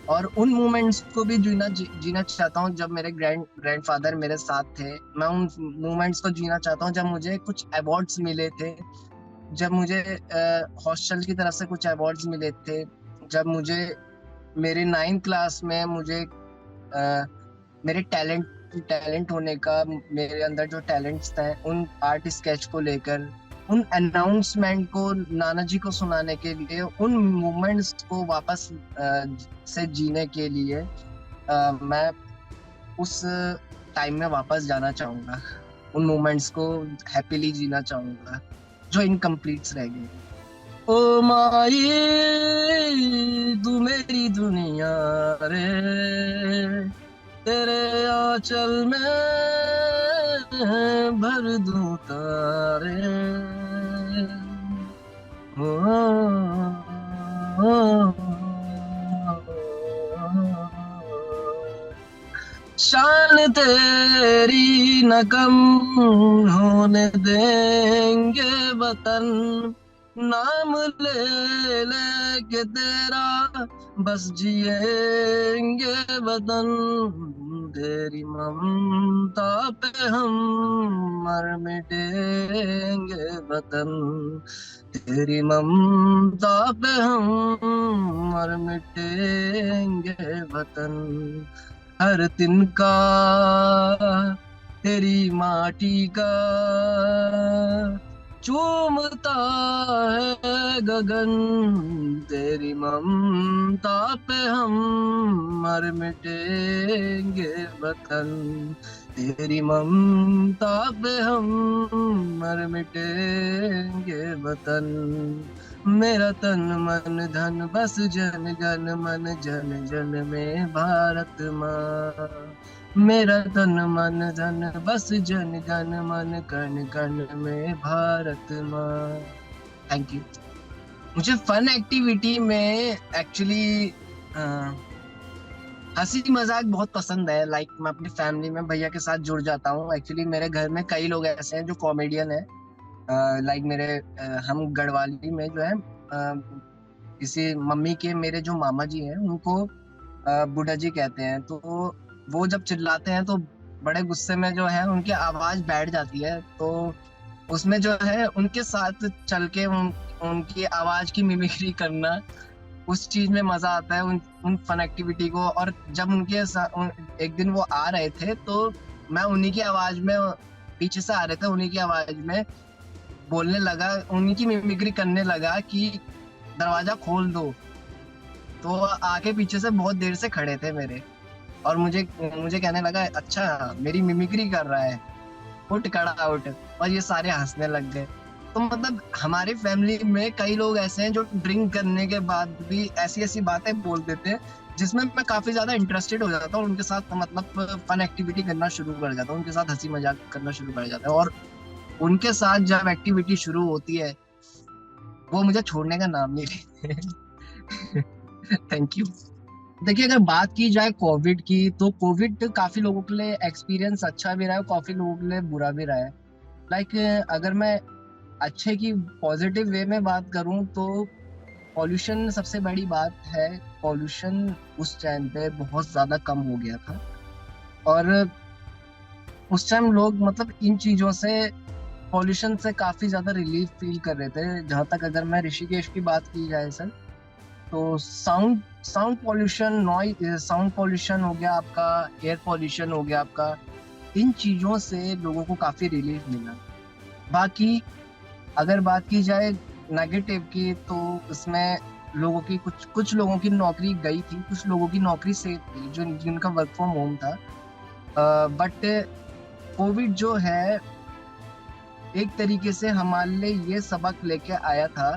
और उन मोमेंट्स को भी जीना चाहता हूँ जब मेरे ग्रैंडफादर मेरे साथ थे। मैं उन मोमेंट्स को जीना चाहता हूँ जब मुझे कुछ अवार्ड्स मिले थे, जब मुझे हॉस्टल की तरफ से कुछ अवार्ड्स मिले थे, जब मुझे मेरे 9th क्लास में मुझे मेरे टैलेंट होने का, मेरे अंदर जो टैलेंट्स थे उन आर्ट स्केच को लेकर, उन अनाउंसमेंट को नाना जी को सुनाने के लिए, उन मोमेंट्स को वापस से जीने के लिए मैं उस टाइम में वापस जाना चाहूंगा। उन मोमेंट्स को हैप्पीली जीना चाहूंगा जो इनकम्प्लीट रह गए। ओ माई तू मेरी दुनिया रे, तेरे आंचल में भर दूं तारे। शान तेरी न कम होने देंगे वतन, नाम ले ले के तेरा बस जिएंगे वतन। तेरी ममता पे हम मर मिटेंगे वतन, तेरी ममता पे हम मर मिटेंगे वतन। हर तिनका तेरी माटी का चूमता है गगन, तेरी ममता पे हम मर मिटेंगे वतन, तेरी ममता पे हम मर मिटेंगे वतन। मेरा तन मन धन बस जन गण मन, जन जन में भारत माँ। मेरा तन मन धन बस जन गण मन, कण कण में भारत माँ। Thank you. मुझे फन एक्टिविटी में एक्चुअली हंसी मजाक बहुत पसंद है। लाइक मैं अपनी फैमिली में भैया के साथ जुड़ जाता हूँ। एक्चुअली मेरे घर में कई लोग ऐसे हैं जो कॉमेडियन है। लाइक हम गढ़वाली में जो है, किसी मम्मी के मेरे जो मामा जी हैं उनको बुढ़ा जी कहते हैं। तो वो जब चिल्लाते हैं तो बड़े गुस्से में जो है उनकी आवाज बैठ जाती है। तो उसमें जो है उनके साथ चल के उनकी आवाज की मिमिक्री करना, उस चीज में मजा आता है, उन फन एक्टिविटी को। और जब एक दिन वो आ रहे थे तो मैं उन्हीं की आवाज में, पीछे से आ रहे थे, उन्हीं की आवाज में बोलने लगा, उन्हीं की मिमिक्री करने लगा कि दरवाजा खोल दो। तो वो आके पीछे से बहुत देर से खड़े थे मेरे, और मुझे मुझे कहने लगा अच्छा मेरी मिमिक्री कर रहा है, उठ खड़ा उठ। और ये सारे हंसने लग गए। तो मतलब हमारी फैमिली में कई लोग ऐसे हैं जो ड्रिंक करने के बाद भी ऐसी ऐसी बातें बोल देते हैं, जिसमें मैं काफी ज्यादा इंटरेस्टेड हो जाता हूँ उनके साथ, मतलब फन एक्टिविटी करना शुरू कर जाता हूँ, उनके साथ हंसी मजाक करना शुरू कर जाता है। और उनके साथ जब एक्टिविटी शुरू होती है, वो मुझे छोड़ने का नाम नहीं लेते। Thank you. देखिए, अगर बात की जाए कोविड की, तो कोविड काफी लोगों के लिए एक्सपीरियंस अच्छा भी रहा है, काफी लोगों के लिए बुरा भी रहा है। लाइक अगर मैं अच्छे की पॉजिटिव वे में बात करूं तो पॉल्यूशन सबसे बड़ी बात है। पॉल्यूशन उस टाइम पे बहुत ज्यादा कम हो गया था, और उस टाइम लोग मतलब इन चीजों से, पॉल्यूशन से काफी ज्यादा रिलीफ फील कर रहे थे। जहां तक अगर मैं ऋषिकेश की बात की जाए सर, तो sound sound pollution, noise sound pollution हो गया आपका, एयर पॉल्यूशन हो गया आपका, इन चीजों से लोगों को काफी रिलीफ मिला। बाकी अगर बात की जाए नेगेटिव की, तो इसमें लोगों की, कुछ कुछ लोगों की नौकरी गई थी, कुछ लोगों की नौकरी सेफ थी, जो जिनका वर्क फ्रॉम होम था। बट कोविड जो है, एक तरीके से हमारे लिए ये सबक लेके आया था,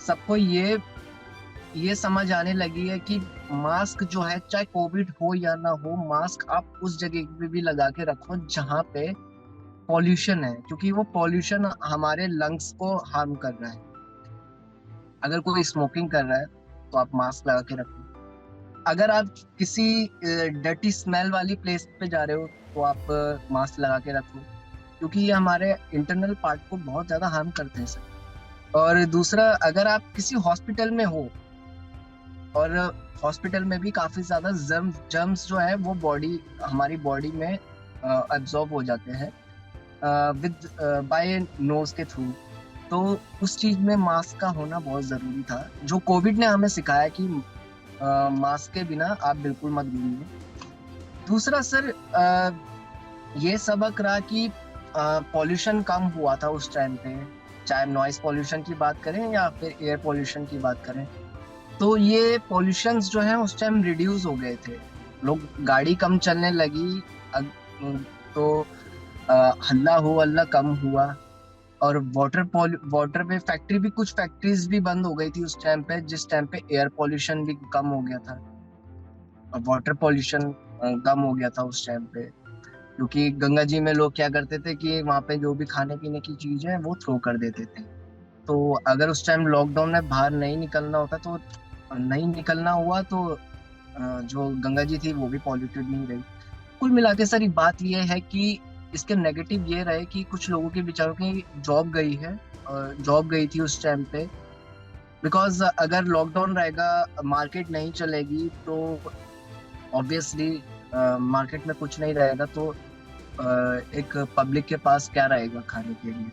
सबको ये समझ आने लगी है कि मास्क जो है, चाहे कोविड हो या ना हो, मास्क आप उस जगह पे भी लगा के रखो जहाँ पे पॉल्यूशन है, क्योंकि वो पॉल्यूशन हमारे लंग्स को हार्म कर रहा है। अगर कोई स्मोकिंग कर रहा है तो आप मास्क लगा के रखो। अगर आप किसी डर्टी स्मेल वाली प्लेस पे जा रहे हो तो आप मास्क लगा के रखो, क्योंकि ये हमारे इंटरनल पार्ट को बहुत ज्यादा हार्म करते हैं सर। और दूसरा, अगर आप किसी हॉस्पिटल में हो, और हॉस्पिटल में भी काफी ज्यादा जर्म्स जो है वो हमारी बॉडी में एब्जॉर्ब हो जाते हैं विद बाय नोज के थ्रू। तो उस चीज में मास्क का होना बहुत जरूरी था, जो कोविड ने हमें सिखाया कि मास्क के बिना आप बिल्कुल मत घूमिए। दूसरा सर, ये सबक रहा कि पॉल्यूशन कम हुआ था उस टाइम पे, चाहे नॉइस पॉल्यूशन की बात करें या फिर एयर पॉल्यूशन की बात करें, तो ये पॉल्यूशंस जो है उस टाइम रिड्यूस हो गए थे। लोग, गाड़ी कम चलने लगी, तो हल्ला हो अल्लाह कम हुआ। और वाटर पे कुछ फैक्ट्रीज भी बंद हो गई थी उस टाइम पे, जिस टाइम पे एयर पॉल्यूशन भी कम हो गया था, और वाटर पॉल्यूशन कम हो गया था उस टाइम पे। क्योंकि गंगा जी में लोग क्या करते थे कि वहां पे जो भी खाने पीने की चीज है वो थ्रो कर देते थे। तो अगर उस टाइम लॉकडाउन में बाहर नहीं निकलना होता, तो नहीं निकलना हुआ, तो जो गंगा जी थी वो भी पॉल्यूटेड नहीं रही। कुल मिला के सर बात ये है कि इसके नेगेटिव ये रहे कि कुछ लोगों के बेचारों की जॉब गई है, जॉब गई थी उस टाइम पे। बिकॉज अगर लॉकडाउन रहेगा, मार्केट नहीं चलेगी, तो ऑब्वियसली मार्केट में कुछ नहीं रहेगा, तो एक पब्लिक के पास क्या रहेगा खाने के लिए,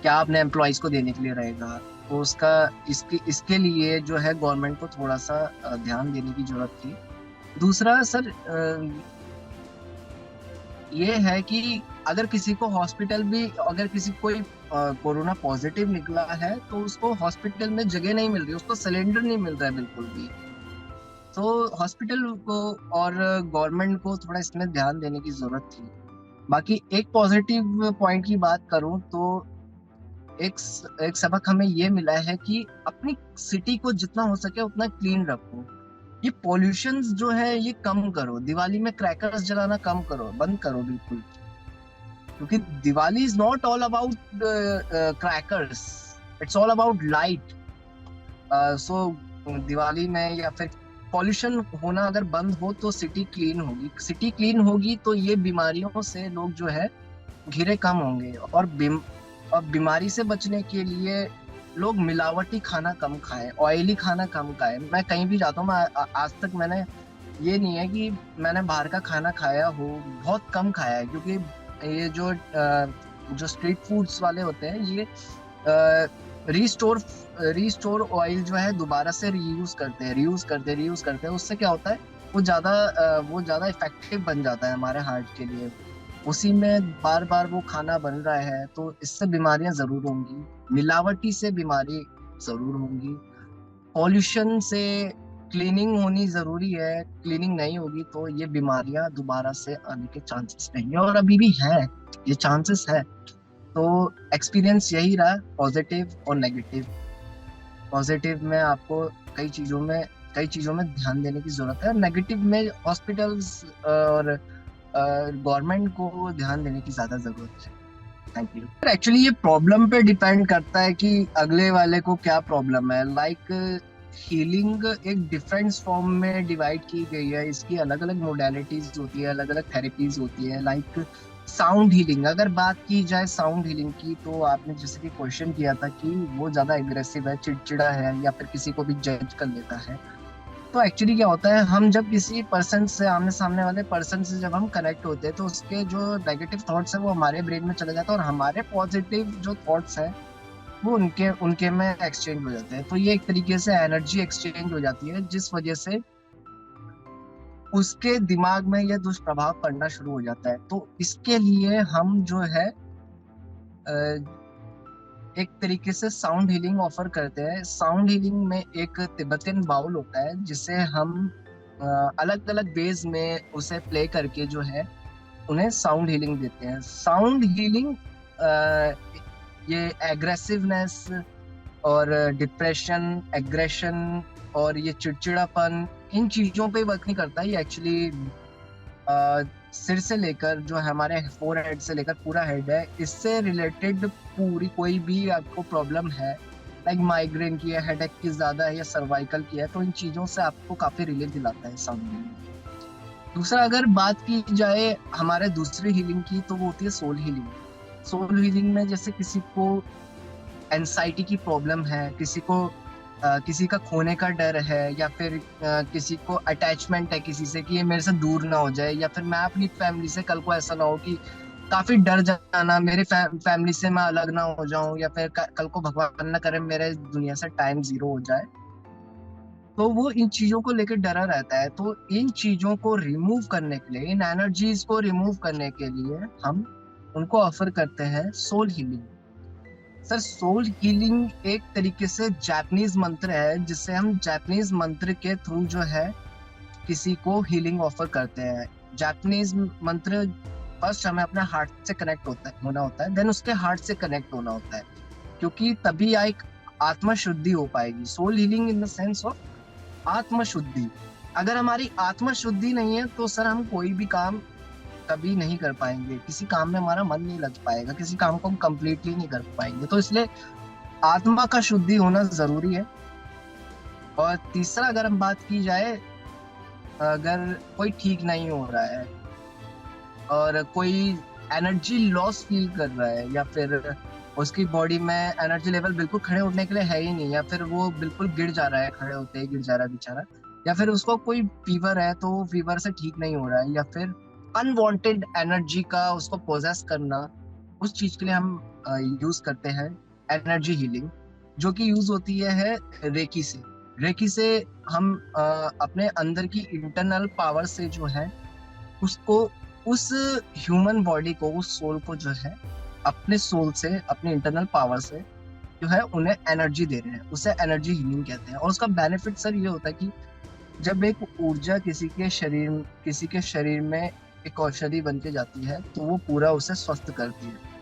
क्या अपने एम्प्लॉयज को देने के लिए रहेगा। तो इसके लिए जो है गवर्नमेंट को थोड़ा सा ध्यान देने की जरूरत थी। दूसरा सर, ये है कि अगर किसी को हॉस्पिटल भी, अगर किसी कोई कोरोना पॉजिटिव निकला है, तो उसको हॉस्पिटल में जगह नहीं मिल रही, उसको सिलेंडर नहीं मिल रहा है बिल्कुल भी। तो हॉस्पिटल को और गवर्नमेंट को थोड़ा इसमें ध्यान देने की जरूरत थी। बाकी एक पॉजिटिव पॉइंट की बात करूं तो एक सबक हमें ये मिला है कि अपनी सिटी को जितना हो सके उतना क्लीन रखो। ये पॉल्यूशन जो है ये कम करो, दिवाली में क्रैकर्स जलाना कम करो, बंद करो बिल्कुल। क्योंकि Diwali is not all about crackers, it's all about light. So Diwali में या फिर पॉल्यूशन होना अगर बंद हो तो सिटी क्लीन होगी, सिटी क्लीन होगी तो ये बीमारियों से लोग जो है घिरे कम होंगे। और बीमारी से बचने के लिए लोग मिलावटी खाना कम खाएं, ऑयली खाना कम खाएं। मैं कहीं भी जाता हूँ, मैं आज तक मैंने ये नहीं है कि मैंने बाहर का खाना खाया हो, बहुत कम खाया है। क्योंकि ये जो स्ट्रीट फूड्स वाले होते हैं, ये रिस्टोर रिस्टोर ऑयल जो है दोबारा से रीयूज करते हैं। उससे क्या होता है, वो ज्यादा इफेक्टिव बन जाता है हमारे हार्ट के लिए। उसी में बार बार वो खाना बन रहा है, तो इससे बीमारियां जरूर होंगी, मिलावटी से बीमारी जरूर होंगी, पॉल्यूशन से क्लीनिंग होनी जरूरी है। क्लीनिंग नहीं होगी तो ये बीमारियां दोबारा से आने के चांसेस नहीं है, और अभी भी है, ये चांसेस है। तो एक्सपीरियंस यही रहा, पॉजिटिव और नेगेटिव। पॉजिटिव में आपको कई चीजों में ध्यान देने की जरूरत है, नेगेटिव में हॉस्पिटल्स और गवर्नमेंट को ध्यान देने की ज्यादा जरूरत है। Thank you. एक्चुअली ये प्रॉब्लम पे डिपेंड करता है कि अगले वाले को क्या प्रॉब्लम है। लाइक हीलिंग एक डिफरेंट फॉर्म में डिवाइड की गई है, इसकी अलग अलग मोडेलिटीज होती है, अलग अलग थेरेपीज होती है। लाइक साउंड हीलिंग, अगर बात की जाए साउंड हीलिंग की, तो आपने जैसे कि क्वेश्चन किया था कि वो ज्यादा एग्रेसिव है, चिड़चिड़ा है, या फिर किसी को भी जज कर लेता है। तो एक्चुअली क्या होता है, हम जब किसी पर्सन से, आमने सामने वाले पर्सन से जब हम कनेक्ट होते हैं, तो उसके जो नेगेटिव थॉट्स है वो हमारे ब्रेन में चले जाते हैं, और हमारे पॉजिटिव जो थॉट्स है वो उनके उनके में एक्सचेंज हो जाते हैं। तो ये एक तरीके से एनर्जी एक्सचेंज हो जाती है, जिस वजह से उसके दिमाग में यह दुष्प्रभाव पड़ना शुरू हो जाता है। तो इसके लिए हम जो है एक तरीके से साउंड हीलिंग ऑफर करते हैं। साउंड हीलिंग में एक तिब्बतियन बाउल होता है, जिसे हम अलग अलग वेज में उसे प्ले करके जो है उन्हें साउंड हीलिंग देते हैं। साउंड हीलिंग ये एग्रेसिवनेस और डिप्रेशन, एग्रेशन और ये चिड़चिड़ापन, इन चीजों पे वर्क नहीं करता। ये एक्चुअली सिर से लेकर, जो हमारे फोर हेड से लेकर पूरा हेड है, इससे रिलेटेड पूरी कोई भी आपको प्रॉब्लम है, लाइक माइग्रेन की है, हेडेक की ज्यादा है, या सर्वाइकल की है, तो इन चीजों से आपको काफी रिलीफ दिलाता है साउंड हीलिंग। दूसरा, अगर बात की जाए हमारे दूसरी हीलिंग की, तो वो होती है सोल हीलिंग। सोल हीलिंग में जैसे किसी को एंजाइटी की प्रॉब्लम है, किसी का खोने का डर है, या फिर किसी को अटैचमेंट है किसी से कि ये मेरे से दूर ना हो जाए, या फिर मैं अपनी फैमिली से कल को ऐसा ना हो कि काफी डर जाना, मेरे फैमिली से मैं अलग ना हो जाऊं, या फिर कल को भगवान ना करे मेरे दुनिया से टाइम जीरो हो जाए, तो वो इन चीजों को लेकर डरा रहता है। तो इन चीजों को रिमूव करने के लिए, इन एनर्जीज को रिमूव करने के लिए हम उनको ऑफर करते हैं soul healing. Sir, soul healing एक तरीके से जापानीज मंत्र है, जिससे हम जापानीज मंत्र के थ्रू जो है किसी को हीलिंग ऑफर करते हैं। जापानीज मंत्र, फर्स्ट हमें अपने हार्ट से कनेक्ट होना होता है, देन उसके हार्ट से कनेक्ट होना होता है, क्योंकि तभी एक आत्मा शुद्धि हो पाएगी। Soul healing in the sense of आत्मा शुद्धि। अगर हमारी आत्मा शुद्धि नहीं है, तो सर हम कोई भी काम कभी नहीं कर पाएंगे, किसी काम में हमारा मन नहीं लग पाएगा, किसी काम को हम कंप्लीटली नहीं कर पाएंगे। तो इसलिए आत्मा का शुद्धि होना जरूरी है। और तीसरा, अगर हम बात की जाए, अगर कोई ठीक नहीं हो रहा है और कोई एनर्जी लॉस फील कर रहा है, या फिर उसकी बॉडी में एनर्जी लेवल बिल्कुल खड़े उठने के लिए है ही नहीं, या फिर वो बिल्कुल गिर जा रहा है, खड़े होते ही गिर जा रहा है बेचारा, या फिर उसको कोई फीवर है तो वो फीवर से ठीक नहीं हो रहा है, या फिर अनवांटेड एनर्जी का उसको पोजेस करना, उस चीज के लिए हम यूज करते हैं एनर्जी हीलिंग, जो कि यूज होती है रेकी से। रेकी से हम अपने अंदर की इंटरनल पावर से जो है उसको, उस ह्यूमन बॉडी को, उस सोल को जो है अपने सोल से, अपने इंटरनल पावर से जो है उन्हें एनर्जी दे रहे हैं, उसे एनर्जी हीलिंग कहते हैं। और उसका बेनिफिट सर ये होता है कि जब एक ऊर्जा किसी के शरीर में एक औषधि बन के जाती है, तो वो पूरा उसे स्वस्थ करती है।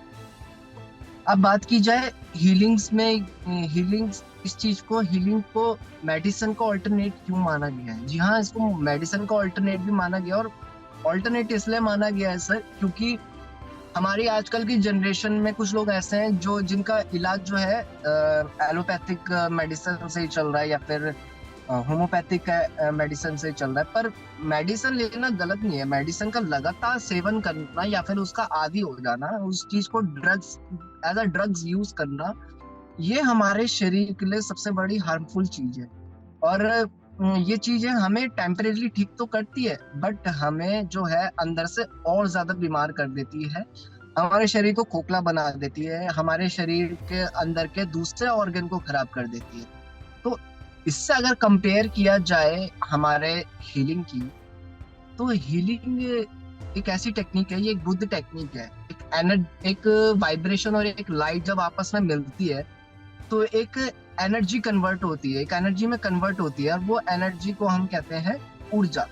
अब बात की जाए हीलिंग्स में, हीलिंग को मेडिसिन का ऑल्टरनेट क्यों माना गया है? जी हाँ, इसको मेडिसिन का ऑल्टरनेट भी माना गया, और ऑल्टरनेट इसलिए माना गया है सर क्योंकि हमारी आजकल की जनरेशन में कुछ लोग ऐसे हैं जिनका इलाज जो है एलोपैथिक मेडिसिन से ही चल रहा है, या फिर होम्योपैथिक मेडिसिन से चल रहा है। पर मेडिसिन लेना गलत नहीं है, मेडिसिन का लगातार सेवन करना या फिर उसका आदी हो जाना, उस चीज को drugs, as a drugs use करना, ये हमारे शरीर के लिए सबसे बड़ी हार्मफुल चीज है। और ये चीजें हमें टेम्परेली ठीक तो करती है, बट हमें जो है अंदर से और ज्यादा बीमार कर देती है। हमारे शरीर को खोखला बना देती है, हमारे शरीर के अंदर के दूसरे ऑर्गन को खराब कर देती है। तो इससे अगर कंपेयर किया जाए हमारे हीलिंग की, तो हीलिंग एक ऐसी टेक्निक है, ये एक बुद्ध टेक्निक है। एक वाइब्रेशन और एक लाइट जब आपस में मिलती है तो एक एनर्जी कन्वर्ट होती है, एक एनर्जी में कन्वर्ट होती है, और वो एनर्जी को हम कहते हैं ऊर्जा।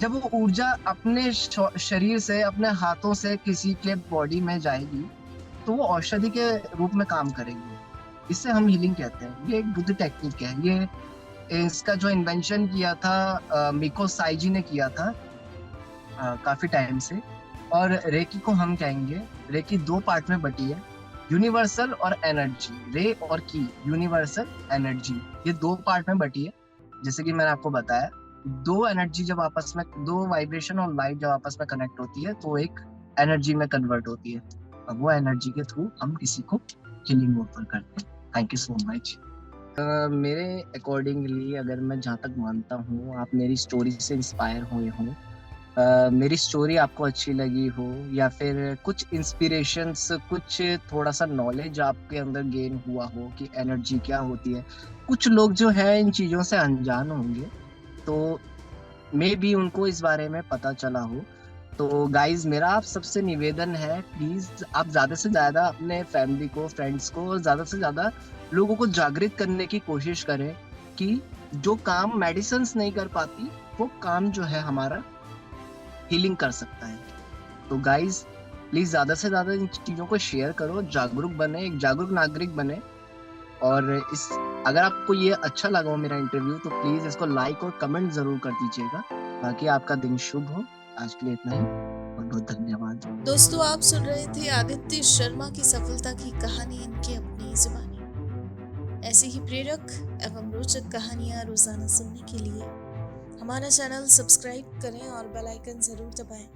जब वो ऊर्जा अपने शरीर से, अपने हाथों से किसी के बॉडी में जाएगी तो वो औषधि के रूप में काम करेगी। इससे हम हीलिंग कहते हैं। ये एक बुद्ध टेक्निक है। ये इसका जो इन्वेंशन किया था मिको साइजी ने किया था काफी टाइम से। और रेकी को हम कहेंगे, रेकी दो पार्ट में बटी है, यूनिवर्सल और एनर्जी। रे और की, यूनिवर्सल, एनर्जी, ये दो पार्ट में बटी है। जैसे कि मैंने आपको बताया, दो एनर्जी जब आपस में, दो वाइब्रेशन और लाइट जब आपस में कनेक्ट होती है तो एक एनर्जी में कन्वर्ट होती है। अब वो एनर्जी के थ्रू हम किसी को हीलिंग ऑफर करते हैं। Thank you so much. मेरे अकॉर्डिंगली, अगर मैं जहाँ तक मानता हूँ, आप मेरी स्टोरी से इंस्पायर हुए हों, मेरी स्टोरी आपको अच्छी लगी हो, या फिर कुछ इंस्पिरेशंस, कुछ थोड़ा सा नॉलेज आपके अंदर गेन हुआ हो कि एनर्जी क्या होती है। कुछ लोग जो है इन चीज़ों से अनजान होंगे, तो मे बी उनको इस बारे में पता चला हो। तो गाइज, मेरा आप सबसे निवेदन है, प्लीज आप ज्यादा से ज्यादा अपने फैमिली को, फ्रेंड्स को, ज्यादा से ज्यादा लोगों को जागृत करने की कोशिश करें कि जो काम मेडिसिन नहीं कर पाती, वो काम जो है हमारा हीलिंग कर सकता है। तो गाइज, प्लीज ज्यादा से ज्यादा इन चीजों को शेयर करो, जागरूक बने, एक जागरूक नागरिक बने। और इस अगर आपको ये अच्छा लगा हो मेरा इंटरव्यू, तो प्लीज इसको लाइक और कमेंट जरूर कर दीजिएगा। बाकी आपका दिन शुभ हो। आज के लिए इतना ही, बहुत बहुत धन्यवाद। दोस्तों, आप सुन रहे थे आदित्य शर्मा की सफलता की कहानी इनकी अपनी जुबानी। ऐसी ही प्रेरक एवं रोचक कहानियां रोजाना सुनने के लिए हमारा चैनल सब्सक्राइब करें और बेल आइकन जरूर दबाएं।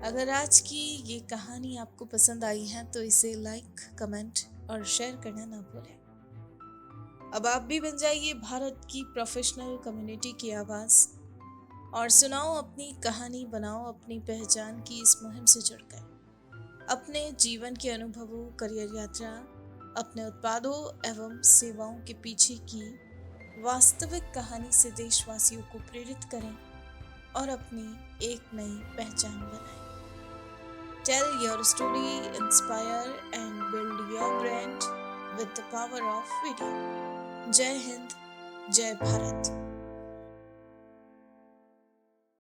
अगर आज की ये कहानी आपको पसंद आई है तो इसे लाइक, कमेंट और शेयर करना ना भूलें। अब आप भी बन जाइए भारत की प्रोफेशनल कम्युनिटी की आवाज़ और सुनाओ अपनी कहानी, बनाओ अपनी पहचान की इस मुहिम से जुड़कर अपने जीवन के अनुभवों, करियर यात्रा, अपने उत्पादों एवं सेवाओं के पीछे की वास्तविक कहानी से देशवासियों को प्रेरित करें और अपनी एक नई पहचान बनाएं। Tell your story, inspire and build your brand with the power of video. जय हिंद, जय भारत।